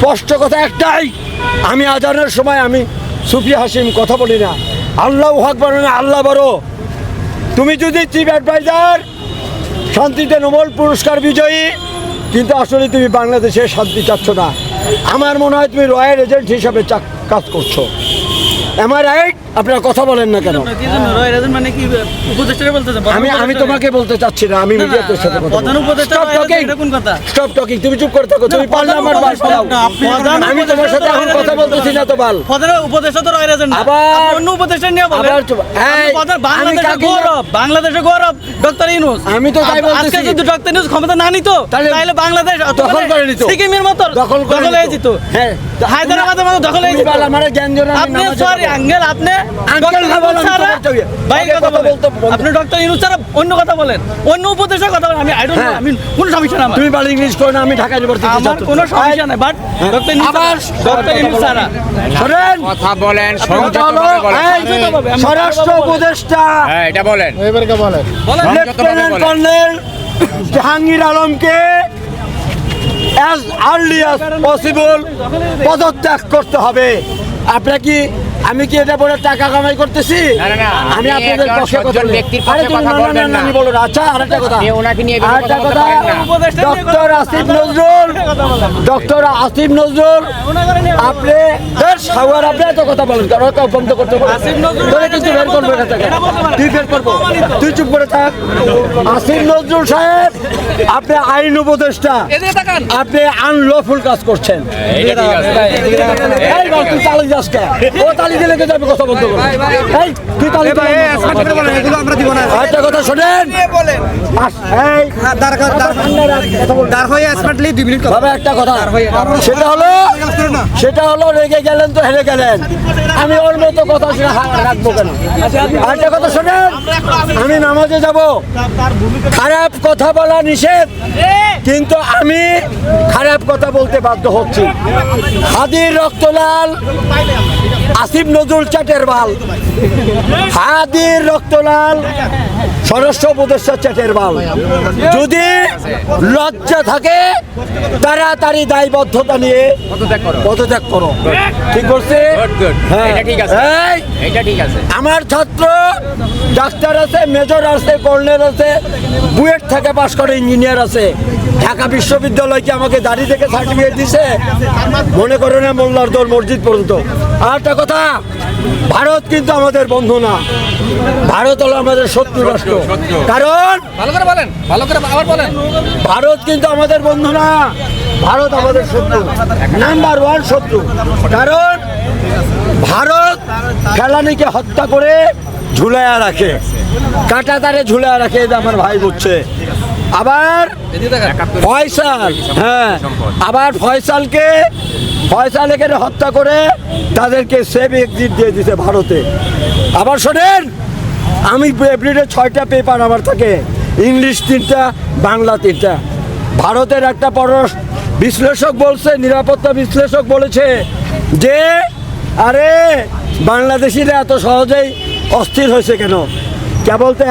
স্পষ্ট কথা একটাই, আমি আজানের সময় আমি সুফি হাসিম কথা বলি না, আল্লাহু আকবার না, আল্লাহ বড়। তুমি যদি চিফ অ্যাডভাইজার, শান্তিতে নোবেল পুরস্কার বিজয়ী, কিন্তু আসলে তুমি বাংলাদেশে শান্তি চাচ্ছ না। আমার মনে হয় তুমি রয়্যাল এজেন্ট হিসাবে কাজ করছো। আমার রাইট? আপনারা কথা বলেন না কেন? আমি তোমাকে বলতে চাচ্ছি না, আমি মিডিয়াতে সাথে স্টপ টকিং। তুমি চুপ করে থাকো, তুমি পারলে আমার বাল ফলাও। আমি তোমার সাথে এখন কথা বলতেছি না তো বাল। বাংলাদেশের গৌরব ডক্টর ইউনূস। আমি তো তাই বলতেছি, আজকে যদি ডক্টর ইউনূস ক্ষমতা না নিত তাহলে বাংলাদেশ দখল করে নিত, সিকিমের মতো দখল হয়ে যেত। হ্যাঁ, হায়দ্রাবাদের মতো দখল হয়ে যেত। আমারে জ্ঞান দিও না। আপনি সরি আঙ্কেল, আপনি আপনি ডক্টর ইউনূস ছাড়া অন্য কথা বলেন, অন্য উপদেশের কথা বলেন। আমি আই ডোন্ট নো, আমি কোনো সমস্যা না। তুমি বাল ইংলিশ করো না, আমি ঢাকা ইউনিভার্সিটি আমার কোনো সমস্যা নাই, বাট ডক্টর ইউনূস ছাড়া শুনেন কথা বলেন, সংযতভাবে বলেন। স্বরাষ্ট্র উপদেষ্টা হ্যাঁ এটা বলেন, এবারে বলেন। লেফটেন্যান্ট কর্নেল জাহাঙ্গীর আলমকে অ্যাজ আর্লি অ্যাজ পসিবল পদত্যাগ করতে হবে। আপনারা কি, আমি কি এটা বলে টাকা কামাই করতেছি? আমি আপনাদের পক্ষে কথা বলি। আরে তুমি না আমি বলো না। আচ্ছা আরেকটা কথা, আরেকটা কথা, ডক্টর আসিফ নজরুল, ডক্টর আসিফ নজরুল, আপনি সাওয়ার আপনি এত কথা বলেন কারণ বন্ধ করতে বলেন, তোরে কিন্তু বের করবো এখান থেকে, তুই বের করবো, তুই চুপ করে থাক। আসিফ নজরুল সাহেব, আপনি আইন উপদেষ্টা, আপনি আনলফুল কাজ করছেন। এই বল, তুই তালি যাস কে? ও তালি দিলে কিন্তু আমি কথা বলতে পারবো। এই তুই তালি দিলে এগুলো আমরা দিব না। একটা কথা শোনেন, বাবা একটা কথা, সেটা হলো রেগে গেলেন তো হেরে গেলেন, আমি ওর মতো কথা রাখবো কেন? একটা কথা শোনেন, আমি নামাজে যাব, খারাপ কথা বলা নিষেধ, কিন্তু আমি খারাপ কথা বলতে বাধ্য হচ্ছি। হাদির রক্তলাল, আসিফ নজরুল চাটের বাল, হাদির রক্তলাল, স্বরাষ্ট্র উপদেষ্টা চাটের বাল। যদি লজ্জা থাকে তাড়াতাড়ি দায়বদ্ধতা নিয়ে পদত্যাগ করো। ঠিক বলছে? আমার ছাত্র ডাক্তার আছে, মেজর আছে, কর্নেল আছে, বুয়েট থেকে পাশ করে ইঞ্জিনিয়ার আছে, ঢাকা বিশ্ববিদ্যালয়কে আমাকে দাঁড়িয়ে থেকে সার্টিফিকেট দিছে, মনে করে না মোল্লার দল মসজিদ পর্যন্ত। আর একটা কথা, ভারত কিন্তু আমাদের বন্ধু না, ভারত হলো আমাদের শত্রু রাষ্ট্র। কারণ ভারত কিন্তু আমাদের বন্ধু না, ভারত আমাদের শত্রু, নাম্বার ওয়ান শত্রু। কারণ ভারত ফেলানিকে হত্যা করে ঝুলাইয়া রাখে, কাটা তারে ঝুলাইয়া রাখে, এটা আমার ভাই বুঝছে। আবার ফয়সাল, হ্যাঁ, আবার ফয়সালকে হত্যা করে তাদেরকে সেভ এক্সিট দিয়ে দিতে ভারতে। আবার শোনেন, আমি এভরিডে 6টা পেপার আমার থাকে, ইংলিশ 3টা, বাংলা 3টা। ভারতের একটা পররাষ্ট্র বিশ্লেষক বলছে, নিরাপত্তা বিশ্লেষক বলেছে যে আরে বাংলাদেশিরা এত সহজেই অস্থির হয়েছে কেন? কেবল তো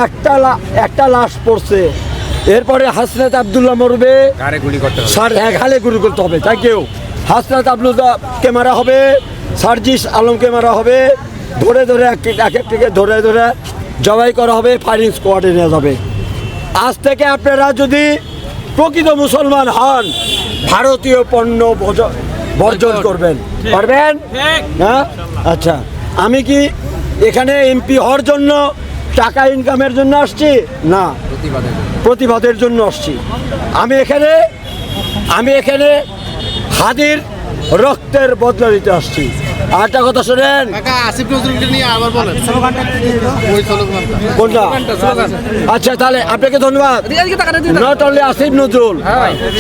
একটা লাশ পড়ছে, এরপরে হাসনাত আবদুল্লাহ মরবে, ঘালে গুলি করতে হবে। তাই কেউ হাসনাত আবদুল্লাহকে মারা হবে, সার্জিস আলমকে মারা হবে, ধরে ধরে এক একটিকে ধরে ধরে জবাই করা হবে, ফায়ারিং স্কোয়াডে নিয়ে যাবে। আজ থেকে আপনারা যদি প্রকৃত মুসলমান হন, ভারতীয় পণ্য বর্জন করবেন, পারবেন? হ্যাঁ, আচ্ছা। আমি কি এখানে এমপি হওয়ার জন্য, টাকা ইনকামের জন্য আসছি? না, প্রতিবাদের জন্য আসছি। আমি এখানে হাদির রক্তের বদলা দিতে আসছি। আর একটা কথা শোনেন, আচ্ছা তাহলে আপনাকে ধন্যবাদ। নট অনলি আসিফ নজরুল,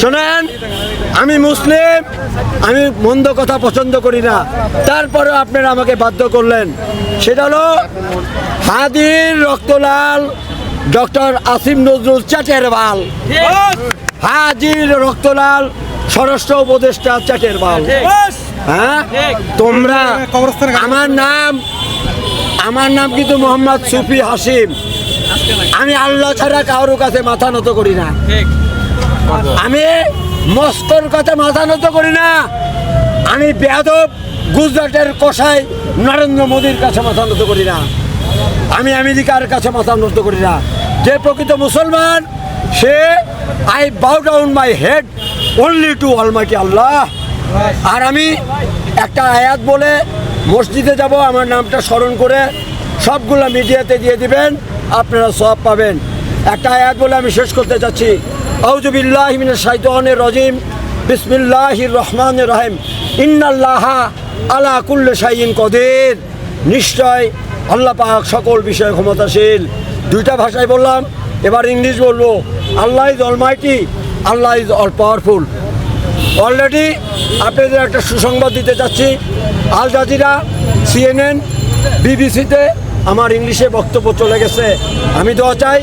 শোনেন, আমি মুসলিম, আমি মন্দ কথা পছন্দ করি না, তারপরে আপনারা আমাকে বাধ্য করলেন। সেটা হলো হাদির রক্তলাল ডক্টর আসিফ নজরুল চাটের বাল, হাদির রক্তলাল স্বরাষ্ট্র উপদেষ্টা চাটের বাল। হ্যাঁ, তোমরা, আমার নাম কিন্তু মোহাম্মদ সুফি হাসিম। আমি আল্লাহ ছাড়া কারোর কাছে মাথা নত করি না। আমি মস্কোর কথা মাথা নত করি না, আমি বেয়াদব গুজরাটের কসাই নরেন্দ্র মোদীর কাছে মাথা নত করি না, আমি আমেরিকার কাছে মাথা নত করি না। যে প্রকৃত মুসলমান সে I bow down my head only to almighty Allah. আর আমি একটা আয়াত বলে মসজিদে যাব, আমার নামটা স্মরণ করে সবগুলো মিডিয়াতে দিয়ে দিবেন, আপনারা সব পাবেন। একটা আয়াত বলে আমি শেষ করতে চাচ্ছি, আউযু বিল্লাহি মিনাশ শাইতানির রাজিম, বিসমিল্লাহির রহমানির রহিম, ইন্নাল্লাহা আলা কুল্লি শাইইন কদির, নিশ্চয় আল্লাহ পাক সকল বিষয়ে ক্ষমতাশীল। দুইটা ভাষায় বললাম, এবার ইংলিশ বলবো। Allah is almighty, Allah is all powerful. Already আপনাদের একটা সুসংবাদ দিতে চাচ্ছি, আল জাজিরা, CNN, বিবিসিতে আমার ইংলিশে বক্তব্য চলে গেছে। আমি দোয়া চাই